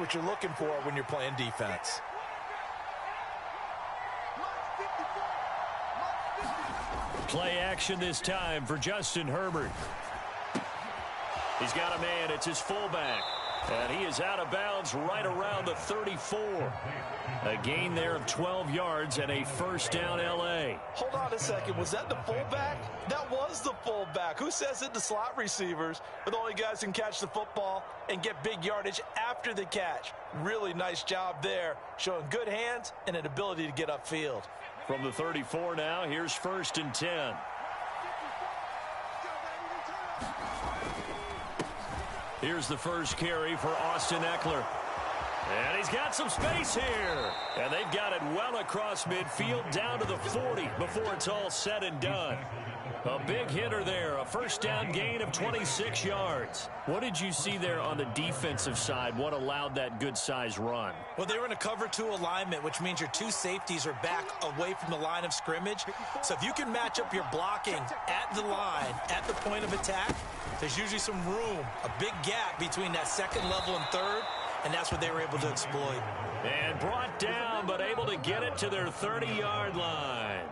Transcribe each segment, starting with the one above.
what you're looking for when you're playing defense. Play action this time for Justin Herbert. He's got a man. It's his fullback. And he is out of bounds right around the 34. A gain there of 12 yards and a first down L.A. Hold on a second. Was that the fullback? That was the fullback. Who says it? The slot receivers are the only guys who can catch the football and get big yardage after the catch. Really nice job there, showing good hands and an ability to get upfield. From the 34 now, here's 1st and 10. Here's the first carry for Austin Eckler. And he's got some space here. And they've got it well across midfield down to the 40 before it's all said and done. A big hitter there, a first down gain of 26 yards. What did you see there on the defensive side? What allowed that good-sized run? Well, they were in a cover 2 alignment, which means your 2 safeties are back away from the line of scrimmage. So if you can match up your blocking at the line, at the point of attack, there's usually some room, a big gap between that second level and third, and that's what they were able to exploit. And brought down, but able to get it to their 30-yard line.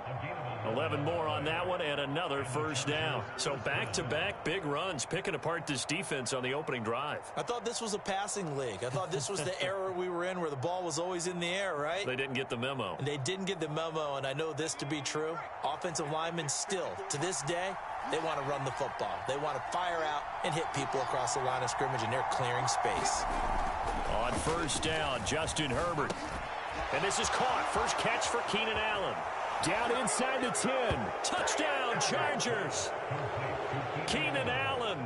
11 more on that one and another first down. So back-to-back big runs, picking apart this defense on the opening drive. I thought this was a passing league. I thought this was the era we were in where the ball was always in the air, right? They didn't get the memo. And they didn't get the memo, and I know this to be true. Offensive linemen still, to this day, they want to run the football. They want to fire out and hit people across the line of scrimmage, and they're clearing space. On first down, Justin Herbert. And this is caught. First catch for Keenan Allen. Down inside the 10. Touchdown, Chargers. Keenan Allen,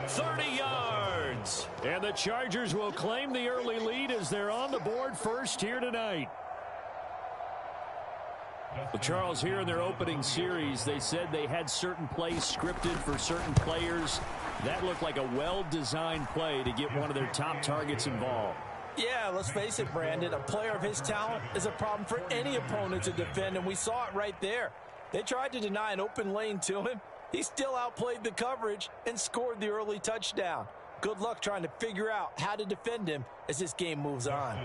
30 yards. And the Chargers will claim the early lead as they're on the board first here tonight. Well, Charles, here in their opening series, they said they had certain plays scripted for certain players. That looked like a well-designed play to get one of their top targets involved. Yeah, let's face it, Brandon. A player of his talent is a problem for any opponent to defend, and we saw it right there. They tried to deny an open lane to him. He still outplayed the coverage and scored the early touchdown. Good luck trying to figure out how to defend him as this game moves on.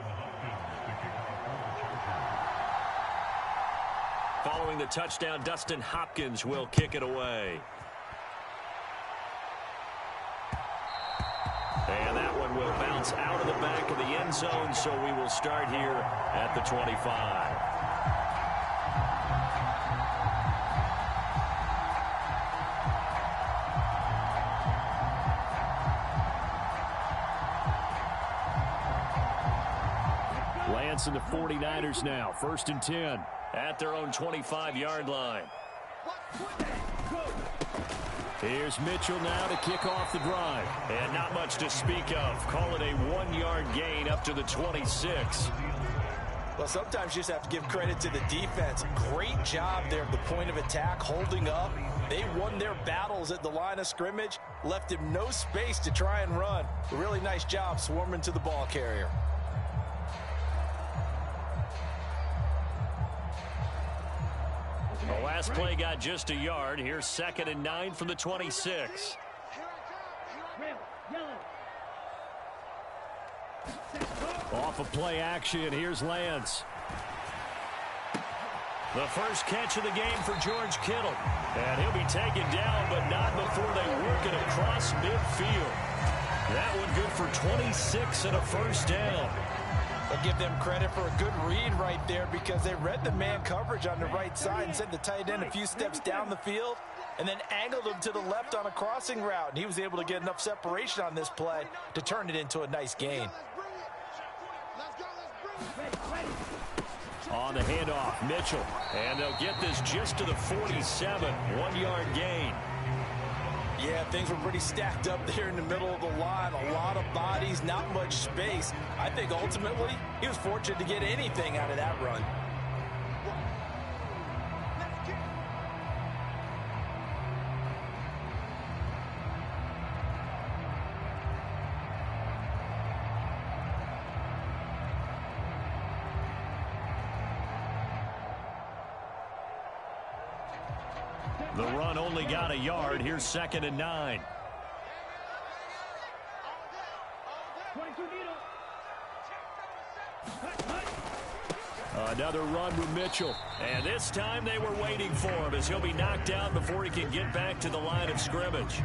Following the touchdown, Dustin Hopkins will kick it away. And that one will bounce out of the back of the end zone, so we will start here at the 25. Lance and the 49ers now, 1st and 10 at their own 25-yard line. Here's Mitchell now to kick off the drive. And not much to speak of. Call it a 1-yard gain up to the 26. Well, sometimes you just have to give credit to the defense. Great job there at the point of attack, holding up. They won their battles at the line of scrimmage, left him no space to try and run. A really nice job swarming to the ball carrier. The last play got just a yard. Here's 2nd and 9 from the 26. Off of play action, here's Lance. The first catch of the game for George Kittle. And he'll be taken down, but not before they work it across midfield. That one good for 26 and a first down. I'll give them credit for a good read right there because they read the man coverage on the right side and sent the tight end a few steps down the field and then angled him to the left on a crossing route. And he was able to get enough separation on this play to turn it into a nice gain. On the handoff, Mitchell. And they'll get this just to the 47. 1-yard gain. Yeah, things were pretty stacked up there in the middle of the line. A lot of bodies, not much space. I think ultimately he was fortunate to get anything out of that run. The run only got a yard. Here's 2nd and 9. Another run with Mitchell. And this time they were waiting for him as he'll be knocked down before he can get back to the line of scrimmage.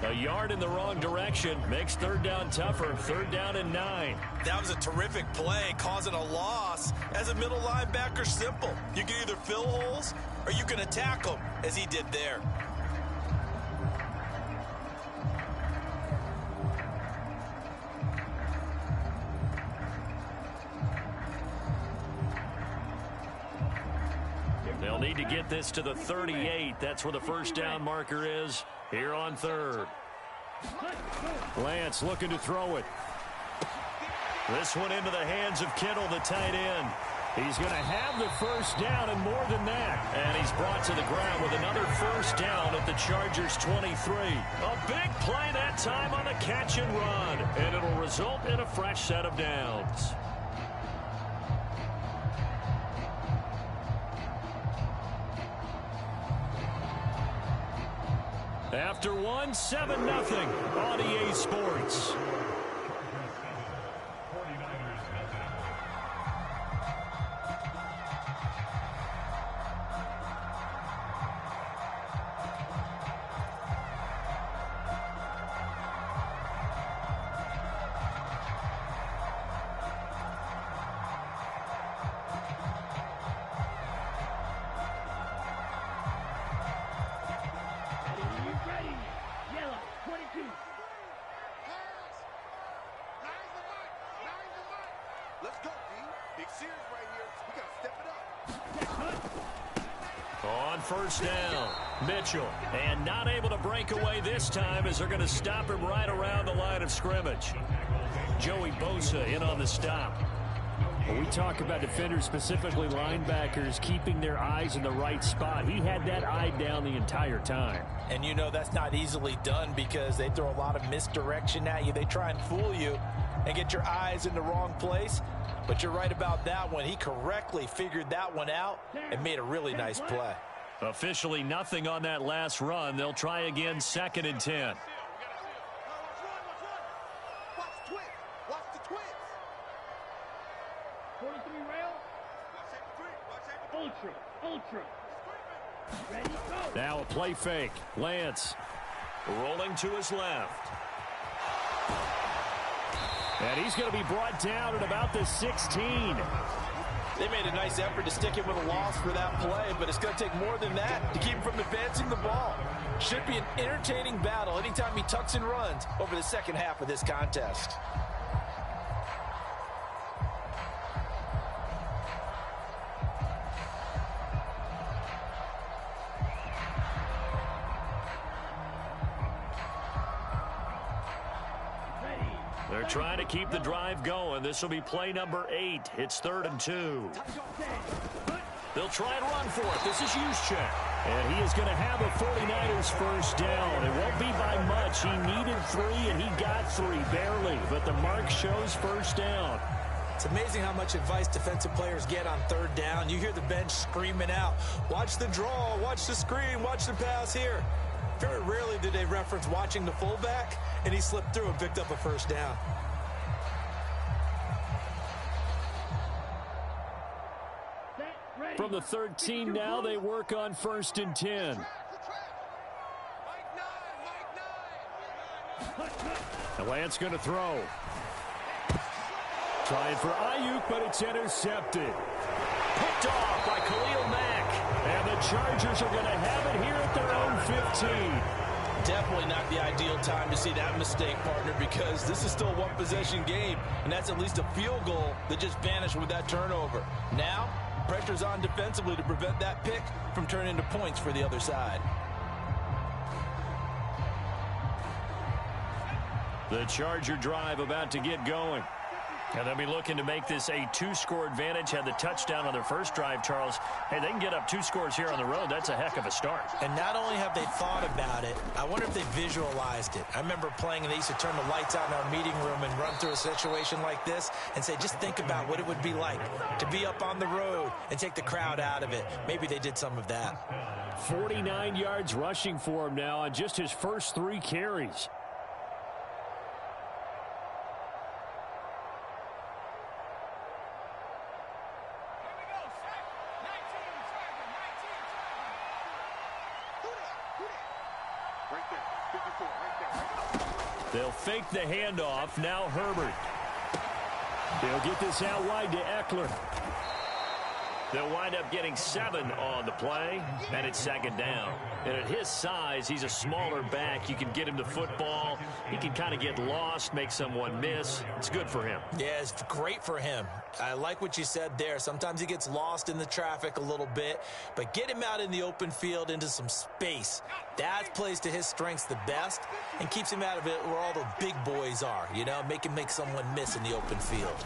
A yard in the wrong direction makes third down tougher. 3rd down and 9. That was a terrific play, causing a loss. As a middle linebacker, simple. You can either fill holes or you can attack them, as he did there. They'll need to get this to the 38. That's where the first down marker is here on 3rd. Lance looking to throw it. This one into the hands of Kittle, the tight end. He's going to have the first down and more than that. And he's brought to the ground with another first down at the Chargers' 23. A big play that time on the catch and run. And it'll result in a fresh set of downs. After one, 7-0 on EA Sports. On first down, Mitchell. And not able to break away this time as they're going to stop him right around the line of scrimmage. Joey Bosa in on the stop. When we talk about defenders, specifically linebackers, keeping their eyes in the right spot, he had that eye down the entire time. And you know that's not easily done because they throw a lot of misdirection at you. They try and fool you and get your eyes in the wrong place. But you're right about that one. He correctly figured that one out and made a really nice play. Officially nothing on that last run. They'll try again, 2nd and 10. Now a play fake. Lance rolling to his left. And he's going to be brought down at about the 16. They made a nice effort to stick him with a loss for that play, but it's going to take more than that to keep him from advancing the ball. Should be an entertaining battle anytime he tucks and runs over the second half of this contest. They're trying to keep the drive going. This will be play number 8. It's 3rd and 2. They'll try and run for it. This is Juszczyk. And he is going to have a 49ers first down. It won't be by much. He needed 3, and he got 3, barely. But the mark shows first down. It's amazing how much advice defensive players get on 3rd down. You hear the bench screaming out, watch the draw, watch the screen, watch the pass here. Very rarely do they reference watching the fullback, and he slipped through and picked up a first down. From the 13 now, they work on 1st and 10. And Lance going to throw. Trying for Ayuk, but it's intercepted. Picked off by Khalil Mack. And the Chargers are going to have it here at their own 15. Definitely not the ideal time to see that mistake, partner, because this is still a one-possession game, and that's at least a field goal that just vanished with that turnover. Now, pressure's on defensively to prevent that pick from turning into points for the other side. The Charger drive about to get going. And they'll be looking to make this a 2-score advantage. Had the touchdown on their first drive, Charles. Hey, they can get up 2 scores here on the road. That's a heck of a start. And not only have they thought about it, I wonder if they visualized it. I remember playing, and they used to turn the lights out in our meeting room and run through a situation like this and say, just think about what it would be like to be up on the road and take the crowd out of it. Maybe they did some of that. 49 yards rushing for him now on just his first 3 carries. They'll fake the handoff. Now Herbert. They'll get this out wide to Eckler. They'll wind up getting 7 on the play, and it's second down. And at his size, he's a smaller back. You can get him the football. He can kind of get lost, make someone miss. It's good for him. Yeah, it's great for him. I like what you said there. Sometimes he gets lost in the traffic a little bit, but get him out in the open field into some space. That plays to his strengths the best and keeps him out of it where all the big boys are, you know, make him make someone miss in the open field.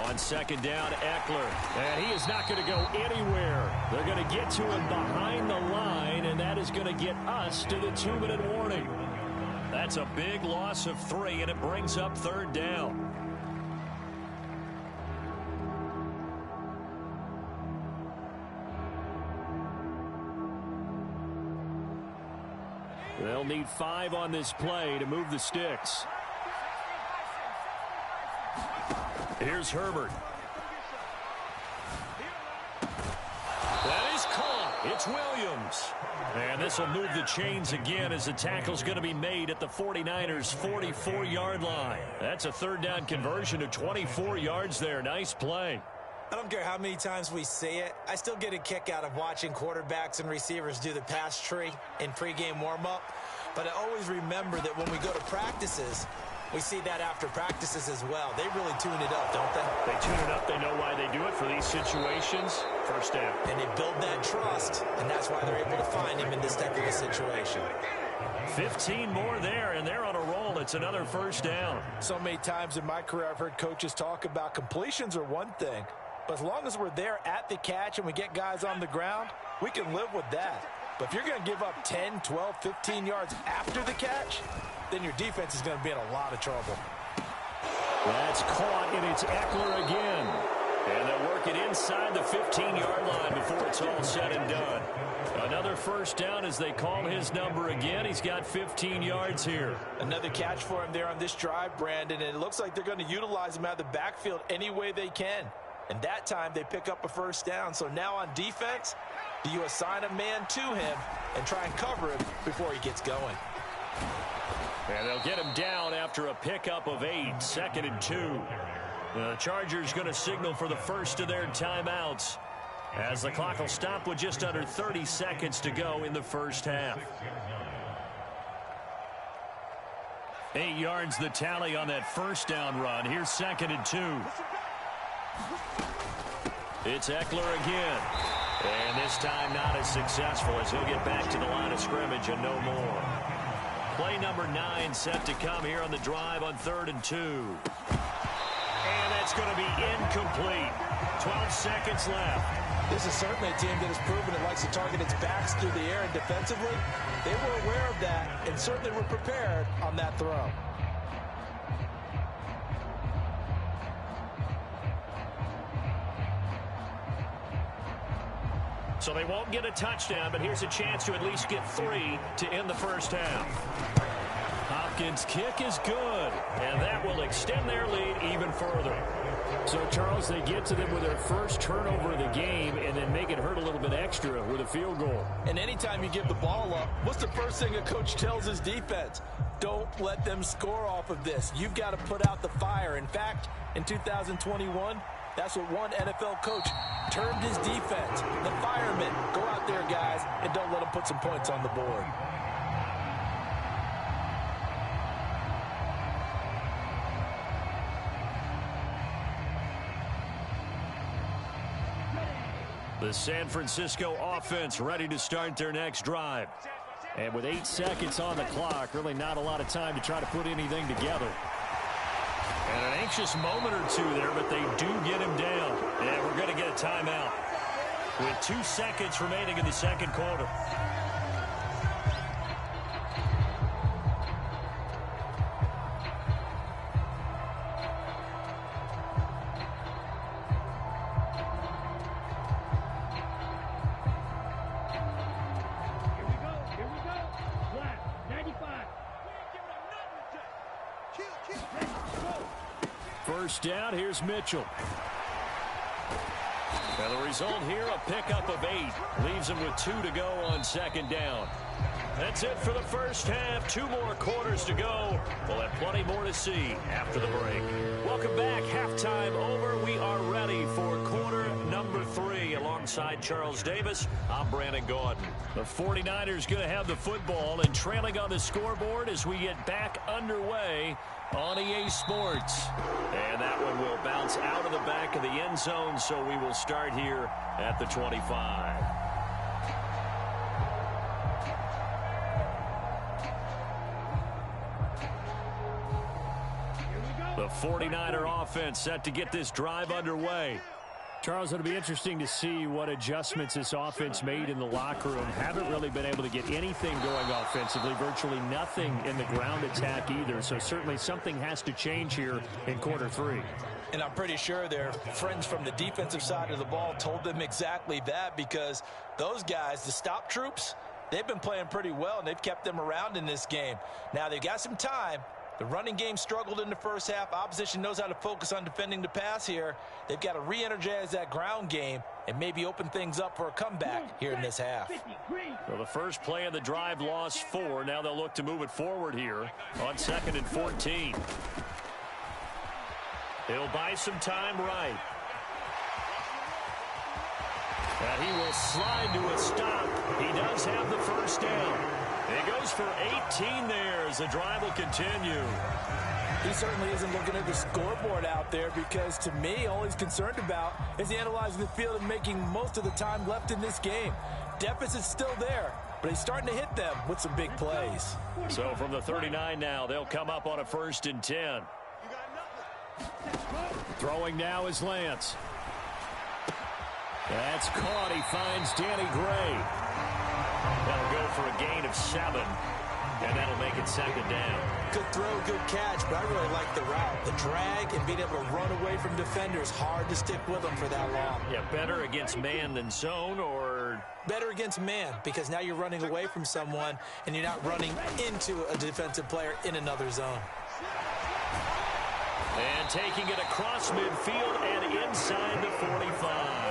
On second down, Eckler. And he is not going to go anywhere. They're going to get to him behind the line, and that is going to get us to the 2-minute warning. That's a big loss of 3, and it brings up third down. They'll need 5 on this play to move the sticks. Here's Herbert. That is caught. It's Williams. And this will move the chains again as the tackle's going to be made at the 49ers' 44-yard line. That's a third down conversion to 24 yards there. Nice play. I don't care how many times we say it, I still get a kick out of watching quarterbacks and receivers do the pass tree in pregame warm-up. But I always remember that when we go to practices, we see that after practices as well. They really tune it up, don't they? They tune it up. They know why they do it for these situations. First down. And they build that trust, and that's why they're able to find him in this type of a situation. 15 more there, and they're on a roll. It's another first down. So many times in my career, I've heard coaches talk about completions are one thing, but as long as we're there at the catch and we get guys on the ground, we can live with that. But if you're going to give up 10, 12, 15 yards after the catch, then your defense is going to be in a lot of trouble. That's caught, and it's Eckler again. And they'll work it inside the 15-yard line before it's all said and done. Another first down as they call his number again. He's got 15 yards here. Another catch for him there on this drive, Brandon, and it looks like they're going to utilize him out of the backfield any way they can. And that time they pick up a first down. So now on defense, do you assign a man to him and try and cover him before he gets going? And they'll get him down after a pickup of 8, 2nd and 2. The Chargers going to signal for the first of their timeouts as the clock will stop with just under 30 seconds to go in the first half. 8 yards the tally on that first down run. Here's 2nd and 2. It's Eckler again. And this time not as successful as he'll get back to the line of scrimmage and no more. Play number 9 set to come here on the drive on 3rd and 2. And that's going to be incomplete. 12 seconds left. This is certainly a team that has proven it likes to target its backs through the air, and defensively, they were aware of that and certainly were prepared on that throw. So they won't get a touchdown, but here's a chance to at least get 3 to end the first half. Hopkins' kick is good, and that will extend their lead even further. So, Charles, they get to them with their first turnover of the game and then make it hurt a little bit extra with a field goal. And anytime you give the ball up, what's the first thing a coach tells his defense? Don't let them score off of this. You've got to put out the fire. In fact, in 2021, that's what one NFL coach termed his defense. The firemen. Go out there, guys, and don't let them put some points on the board. The San Francisco offense ready to start their next drive. And with 8 seconds on the clock, really not a lot of time to try to put anything together. And an anxious moment or two there, but they do get him down. And we're going to get a timeout with 2 seconds remaining in the second quarter. First down, here's Mitchell. And the result here, a pickup of 8. Leaves him with 2 to go on second down. That's it for the first half. 2 more quarters to go. We'll have plenty more to see after the break. Welcome back. Halftime over. We are ready for quarter number 3. Alongside Charles Davis, I'm Brandon Gaudin. The 49ers going to have the football and trailing on the scoreboard as we get back underway on EA Sports. And that one will bounce out of the back of the end zone, so we will start here at the 25. The 49er offense set to get this drive underway. Charles, it'll be interesting to see what adjustments this offense made in the locker room. Haven't really been able to get anything going offensively, virtually nothing in the ground attack either. So certainly something has to change here in quarter 3. And I'm pretty sure their friends from the defensive side of the ball told them exactly that, because those guys, the stop troops, they've been playing pretty well, and they've kept them around in this game. Now, they've got some time. The running game struggled in the first half. Opposition knows how to focus on defending the pass here. They've got to re-energize that ground game and maybe open things up for a comeback here in this half. Well, the first play of the drive lost 4. Now they'll look to move it forward here on 2nd and 14. He'll buy some time right. And he will slide to a stop. He does have the first down. It goes for 18 there as the drive will continue. He certainly isn't looking at the scoreboard out there, because to me, all he's concerned about is analyzing the field and making most of the time left in this game. Deficit's still there, but he's starting to hit them with some big plays. So from the 39 now, they'll come up on a 1st and 10. Throwing now is Lance. That's caught. He finds Danny Gray. That'll go for a gain of 7, and that'll make it 2nd down. Good throw, good catch, but I really like the route. The drag and being able to run away from defenders, hard to stick with them for that long. Yeah, better against man than zone, or? Better against man, because now you're running away from someone and you're not running into a defensive player in another zone. And taking it across midfield and inside the 45.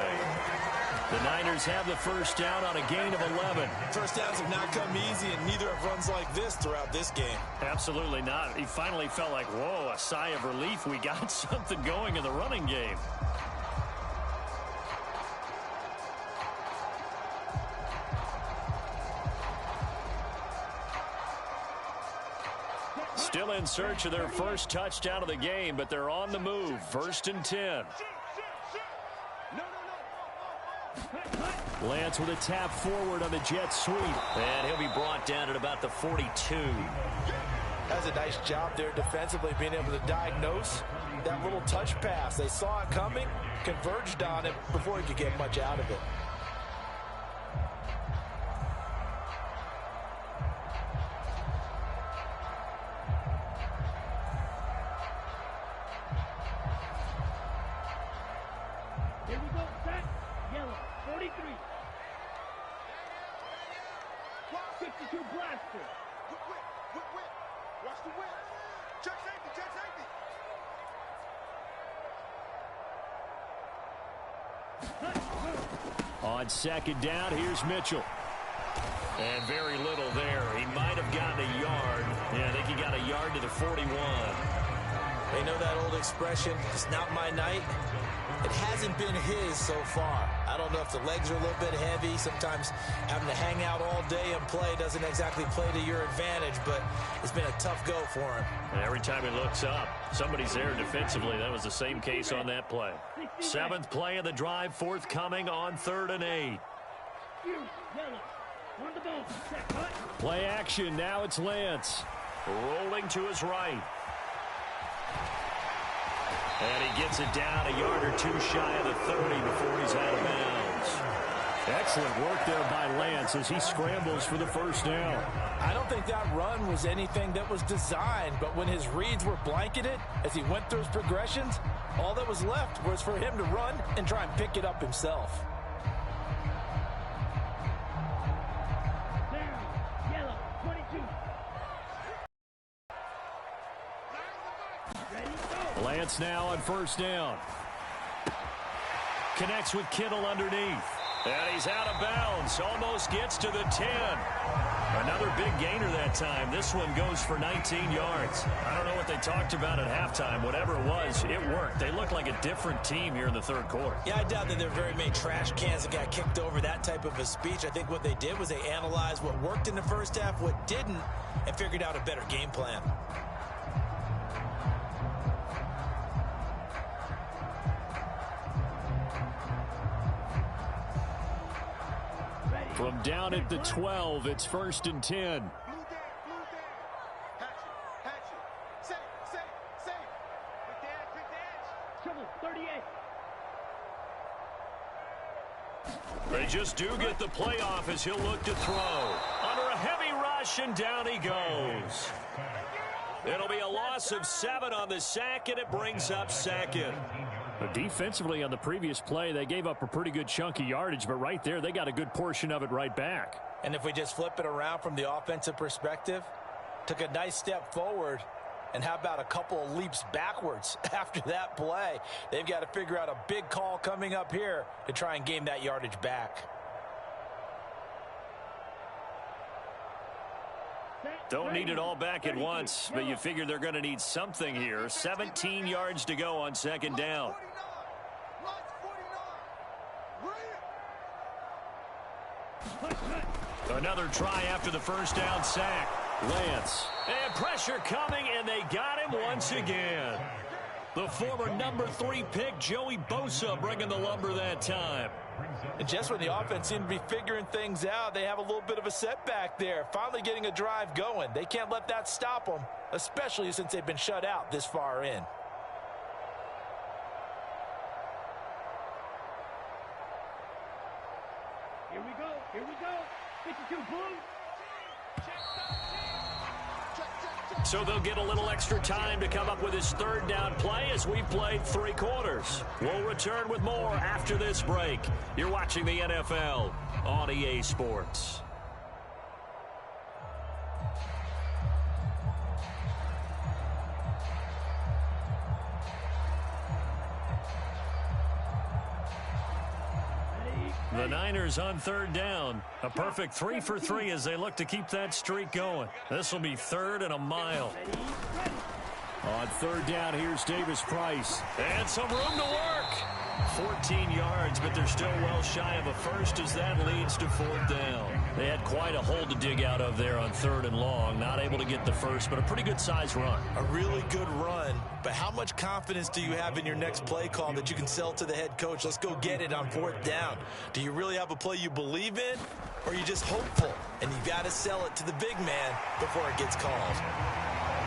The Niners have the first down on a gain of 11. First downs have not come easy, and neither have runs like this throughout this game. Absolutely not. He finally felt like, whoa, a sigh of relief. We got something going in the running game. Still in search of their first touchdown of the game, but they're on the move. 1st and 10. Lance with a tap forward on the jet sweep. And he'll be brought down at about the 42. That's a nice job there defensively, being able to diagnose that little touch pass. They saw it coming, converged on it before he could get much out of it. Here we go, set, yellow, 43. 62 blaster. Whip. Watch the whip. Check safety. On 2nd down, here's Mitchell. And very little there. He might have gotten a yard. Yeah, I think he got a yard to the 41. They know that old expression, it's not my night. It hasn't been his so far. I don't know if the legs are a little bit heavy. Sometimes having to hang out all day and play doesn't exactly play to your advantage, but it's been a tough go for him. And every time he looks up, somebody's there defensively. That was the same case on that play. 7th play of the drive, forthcoming on 3rd and 8. Play action. Now it's Lance. Rolling to his right. And he gets it down a yard or 2 shy of the 30 before he's out of bounds. Excellent work there by Lance as he scrambles for the first down. I don't think that run was anything that was designed, but when his reads were blanketed as he went through his progressions, all that was left was for him to run and try and pick it up himself. Lance now on 1st down. Connects with Kittle underneath. And he's out of bounds. Almost gets to the 10. Another big gainer that time. This one goes for 19 yards. I don't know what they talked about at halftime. Whatever it was, it worked. They look like a different team here in the third quarter. Yeah, I doubt that there are very many trash cans that got kicked over that type of a speech. I think what they did was they analyzed what worked in the first half, what didn't, and figured out a better game plan. From down at the 12, it's 1st and 10. Blue game. Hatch it. Save. Quick dash. Trouble, 38. They just do get the playoff as he'll look to throw. Under a heavy rush, and down he goes. It'll be a loss of 7 on the sack, and it brings up 2nd. Defensively on the previous play, they gave up a pretty good chunk of yardage, but right there, they got a good portion of it right back. And if we just flip it around from the offensive perspective, took a nice step forward, and how about a couple of leaps backwards after that play? They've got to figure out a big call coming up here to try and gain that yardage back. Don't need it all back at once, but you figure they're going to need something here. 17 yards to go on 2nd down. Another try after the first down sack. Lance. And pressure coming, and they got him once again. The former number 3 pick, Joey Bosa, bringing the lumber that time. And just when the offense seemed to be figuring things out, they have a little bit of a setback there. Finally getting a drive going. They can't let that stop them, especially since they've been shut out this far in. Here we go. 52 Blue. So they'll get a little extra time to come up with his 3rd down play as we've played 3 quarters. We'll return with more after this break. You're watching the NFL on EA Sports. The Niners on 3rd down. A perfect 3 for 3 as they look to keep that streak going. This will be 3rd and a mile. On 3rd down, here's Davis Price. And some room to work. 14 yards, but they're still well shy of a first as that leads to 4th down. They had quite a hole to dig out of there on 3rd and long. Not able to get the first, but a pretty good size run. A really good run, but how much confidence do you have in your next play call that you can sell to the head coach? Let's go get it on 4th down. Do you really have a play you believe in, or are you just hopeful? And you got to sell it to the big man before it gets called.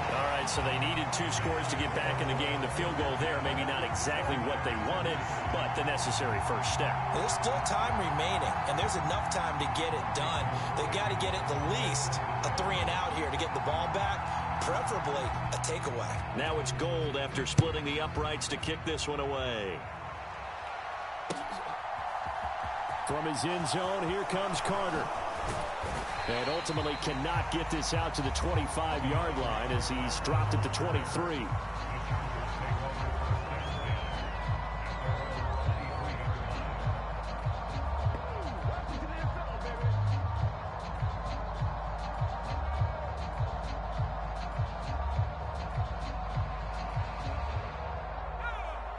All right, so they needed 2 scores to get back in the game. The field goal there, maybe not exactly what they wanted, but the necessary first step. There's still time remaining, and there's enough time to get it done. They got to get at the least a 3-and-out here to get the ball back, preferably a takeaway. Now it's gold after splitting the uprights to kick this one away. From his end zone, here comes Carter. And ultimately cannot get this out to the 25-yard line as he's dropped at the 23.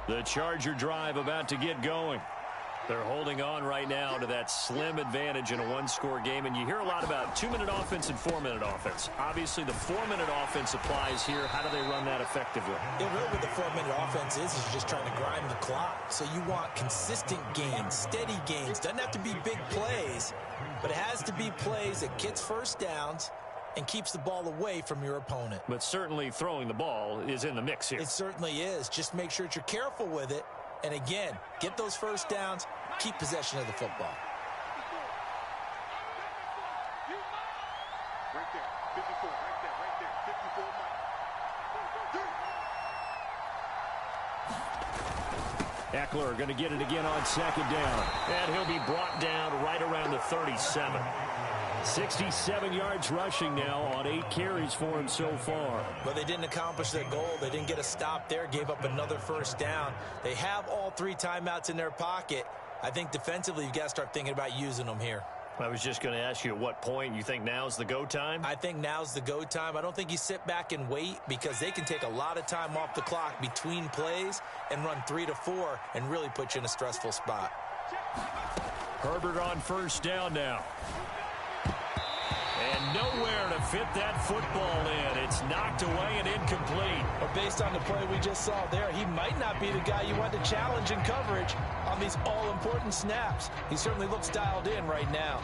The Charger drive about to get going. They're holding on right now to that slim advantage in a 1-score game. And you hear a lot about 2-minute offense and 4-minute offense. Obviously, the 4-minute offense applies here. How do they run that effectively? Yeah, really what the 4-minute offense is just trying to grind the clock. So you want consistent gains, steady gains. Doesn't have to be big plays, but it has to be plays that gets first downs and keeps the ball away from your opponent. But certainly throwing the ball is in the mix here. It certainly is. Just make sure that you're careful with it. And again, get those first downs, keep possession of the football. Right there, 54, right there, 54, Mike. Eckler going to get it again on 2nd down. And he'll be brought down right around the 37. 67 yards rushing now on 8 carries for him so far. But they didn't accomplish their goal. They didn't get a stop there, gave up another first down. They have all 3 timeouts in their pocket. I think defensively you've got to start thinking about using them here. I was just going to ask you at what point you think now's the go time? I think now's the go time. I don't think you sit back and wait because they can take a lot of time off the clock between plays and run 3 to 4 and really put you in a stressful spot. Herbert on first down now. And nowhere to fit that football in. It's knocked away and incomplete. But based on the play we just saw there, he might not be the guy you want to challenge in coverage on these all-important snaps. He certainly looks dialed in right now.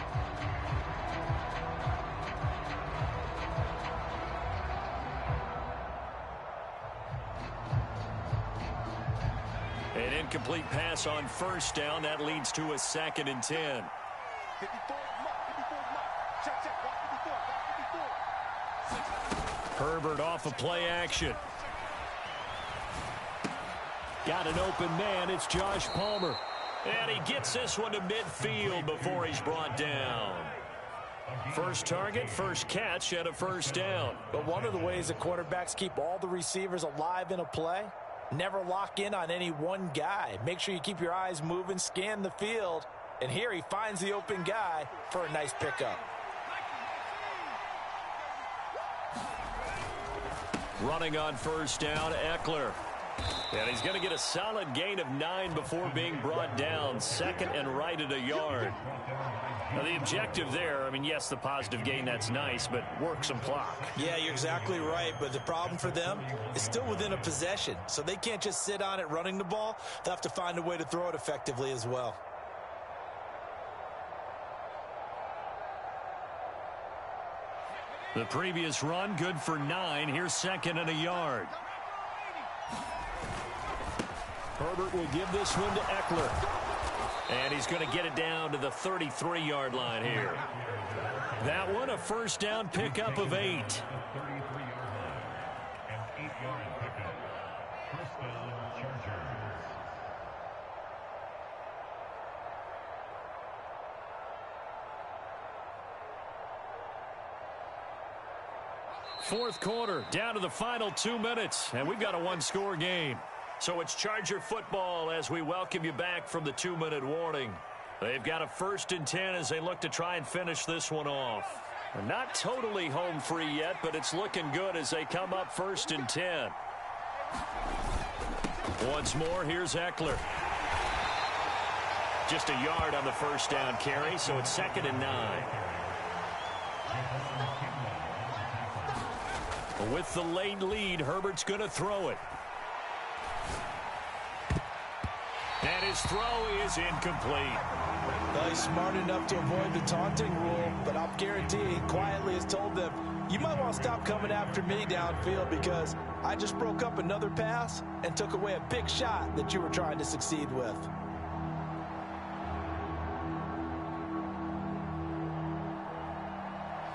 An incomplete pass on first down. That leads to a 2nd and 10. 54 mark. Check. Herbert off of play action. Got an open man. It's Josh Palmer. And he gets this one to midfield before he's brought down. First target, first catch, and a first down. But one of the ways that quarterbacks keep all the receivers alive in a play, never lock in on any one guy. Make sure you keep your eyes moving, scan the field. And here he finds the open guy for a nice pickup. Running on first down, Eckler. And he's going to get a solid gain of 9 before being brought down. 2nd and right at a yard. Now the objective there, I mean, yes, the positive gain, that's nice, but work some clock. Yeah, you're exactly right, but the problem for them is still within a possession. So they can't just sit on it running the ball. They'll have to find a way to throw it effectively as well. The previous run, good for 9. Here's 2nd and a yard. Herbert will give this one to Eckler. And he's going to get it down to the 33-yard line here. That one, a first down pickup of 8. Fourth quarter, down to the final 2 minutes, and we've got a 1-score game. So it's Charger football as we welcome you back from the 2-minute warning. They've got a 1st and 10 as they look to try and finish this one off. They're not totally home free yet, but it's looking good as they come up 1st and 10. Once more, here's Eckler. Just a yard on the first down carry, so it's 2nd and 9. With the late lead, Herbert's going to throw it. And his throw is incomplete. Well, he's smart enough to avoid the taunting rule, but I'll guarantee he quietly has told them, you might want to stop coming after me downfield because I just broke up another pass and took away a big shot that you were trying to succeed with.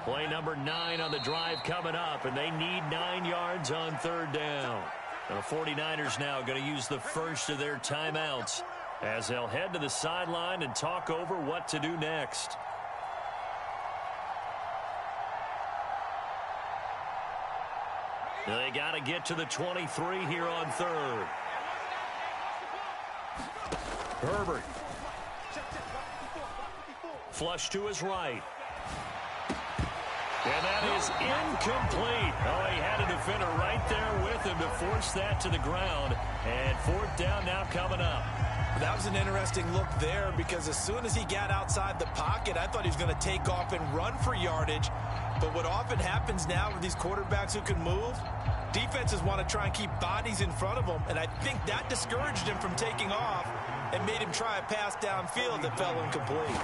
Play number 9 on the drive coming up, and they need 9 yards on 3rd down. And the 49ers now going to use the first of their timeouts as they'll head to the sideline and talk over what to do next. They got to get to the 23 here on 3rd. Herbert. Flush to his right. And that is incomplete. Oh, he had a defender right there with him to force that to the ground. And 4th down now coming up. That was an interesting look there because as soon as he got outside the pocket, I thought he was going to take off and run for yardage. But what often happens now with these quarterbacks who can move, defenses want to try and keep bodies in front of them. And I think that discouraged him from taking off and made him try a pass downfield that fell incomplete.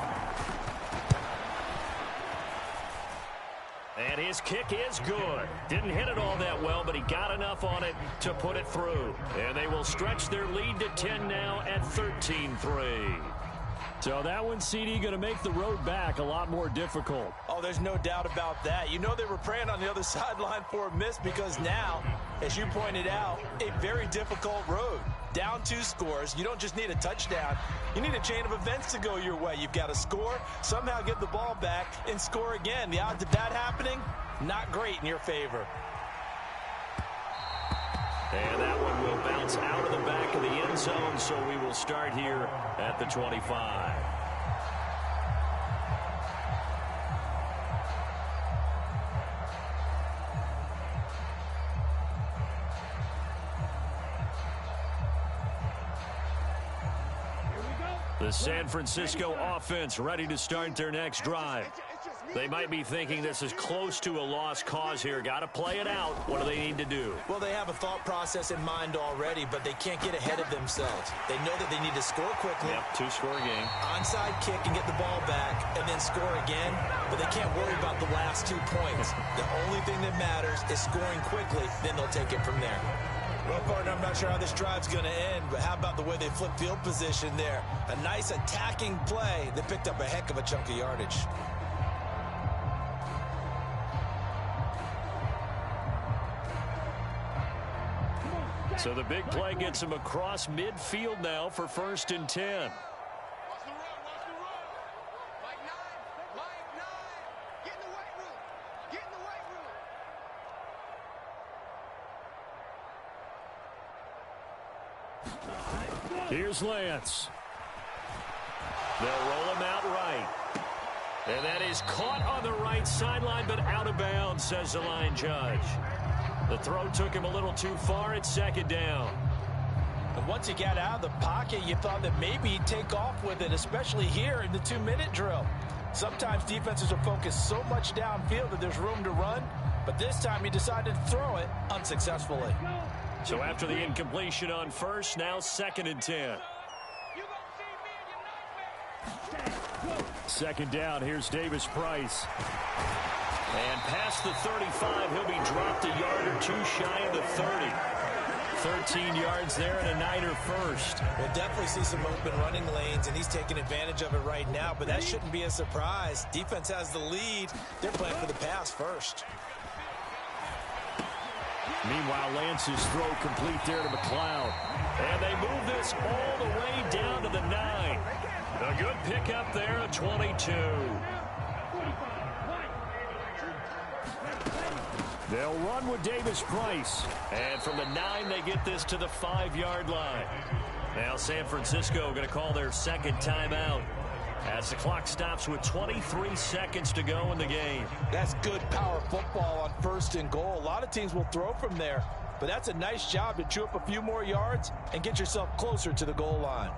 And his kick is good. Didn't hit it all that well, but he got enough on it to put it through. And they will stretch their lead to 10 now at 13-3. So that one, CD, going to make the road back a lot more difficult. Oh, there's no doubt about that. You know they were praying on the other sideline for a miss because now As you pointed out, a very difficult road. Down 2 scores, you don't just need a touchdown. You need a chain of events to go your way. You've got to score, somehow get the ball back, and score again. The odds of that happening, not great in your favor. And that one will bounce out of the back of the end zone, so we will start here at the 25. The San Francisco offense ready to start their next drive. They might be thinking this is close to a lost cause here. Got to play it out. What do they need to do? Well, they have a thought process in mind already, but they can't get ahead of themselves. They know that they need to score quickly. Yep, 2-score game. Onside kick and get the ball back and then score again, but they can't worry about the last 2 points. The only thing that matters is scoring quickly, then they'll take it from there. Well, partner, I'm not sure how this drive's going to end, but how about the way they flip field position there? A nice attacking play that picked up a heck of a chunk of yardage. So the big play gets him across midfield now for 1st and 10. Watch the run, watch the run. Like 9, like 9. Get in the weight room. Get in the weight room. Here's Lance. They'll roll him out right. And that is caught on the right sideline, but out of bounds, says the line judge. The throw took him a little too far at 2nd down. And once he got out of the pocket, you thought that maybe he'd take off with it, especially here in the 2-minute drill. Sometimes defenses are focused so much downfield that there's room to run, but this time he decided to throw it unsuccessfully. So after the incompletion on 1st, now 2nd and 10. 2nd down, here's Davis Price. And past the 35, he'll be dropped a yard or 2 shy of the 30. 13 yards there and a Niner first. We'll definitely see some open running lanes, and he's taking advantage of it right now, but that shouldn't be a surprise. Defense has the lead. They're playing for the pass first. Meanwhile, Lance's throw complete there to McLeod. And they move this all the way down to the 9. A good pickup there at 22. They'll run with Davis Price. And from the 9, they get this to the 5-yard line. Now San Francisco going to call their 2nd timeout as the clock stops with 23 seconds to go in the game. That's good power football on 1st and goal. A lot of teams will throw from there, but that's a nice job to chew up a few more yards and get yourself closer to the goal line.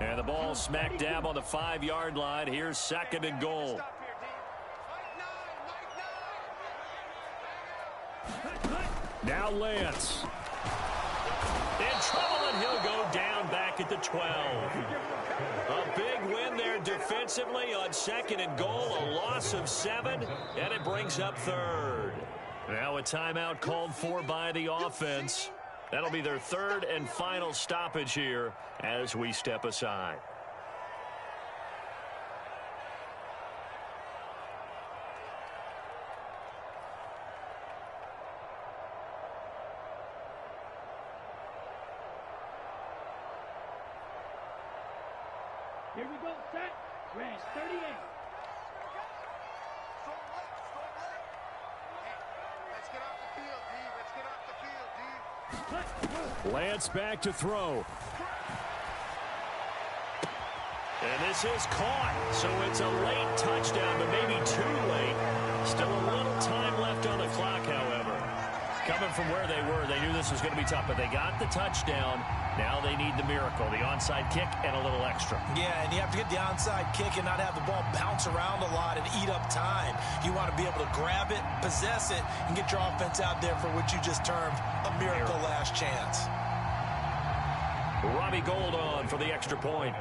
And the ball smack dab on the 5-yard line. Here's 2nd and goal. Now Lance. In trouble, and he'll go down back at the 12. A big win there defensively on 2nd and goal. A loss of 7, and it brings up 3rd. Now a timeout called for by the offense. That'll be their 3rd and final stoppage here as we step aside. Here we go, set, red, 38. Let's get off the field, D. Let's get off the field, D. Lance back to throw. And this is caught, so it's a late touchdown, but maybe too late. Still a little time left on the clock, however. Coming from where they were, they knew this was going to be tough, but they got the touchdown. Now they need the miracle, the onside kick and a little extra. Yeah, and you have to get the onside kick and not have the ball bounce around a lot and eat up time. You want to be able to grab it, possess it, and get your offense out there for what you just termed a miracle last chance. Robbie Gould on for the extra point.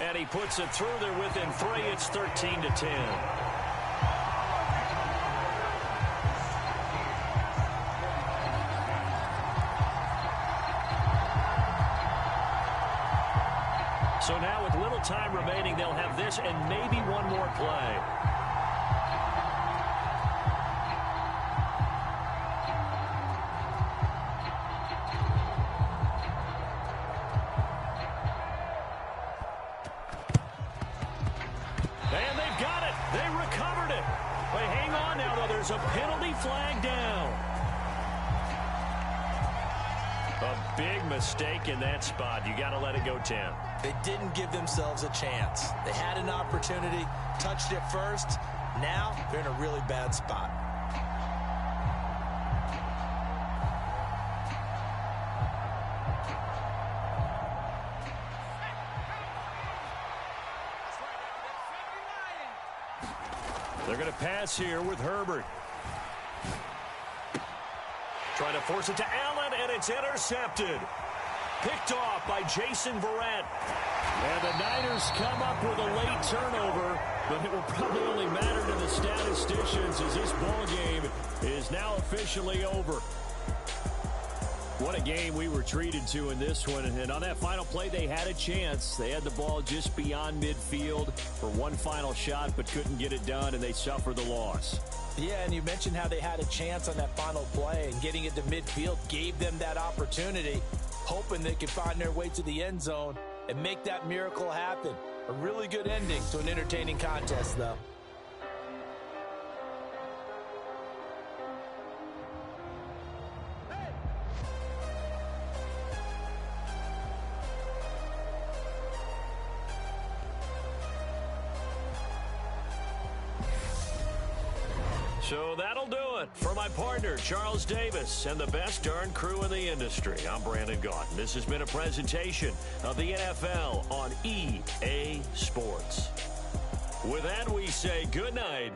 And he puts it through there within 3. It's 13-10. So now with little time remaining, they'll have this and maybe one more play. And they've got it. They recovered it. But hang on now, though. There's a penalty flag down. A big mistake in that spot. You got to let it go 10. They didn't give themselves a chance. They had an opportunity, touched it first. Now they're in a really bad spot. They're going to pass here with Herbert. Trying to force it to Allen, and it's intercepted. Picked off by Jason Verrett. And the Niners come up with a late turnover, but it will probably only matter to the statisticians as this ball game is now officially over. What a game we were treated to in this one. And on that final play, they had a chance. They had the ball just beyond midfield for one final shot, but couldn't get it done, and they suffer the loss. Yeah, and you mentioned how they had a chance on that final play, and getting it to midfield gave them that opportunity, hoping they could find their way to the end zone and make that miracle happen. A really good ending to an entertaining contest, though. So that'll do it for my partner, Charles Davis, and the best darn crew in the industry. I'm Brandon Gaudin. This has been a presentation of the NFL on EA Sports. With that, we say good night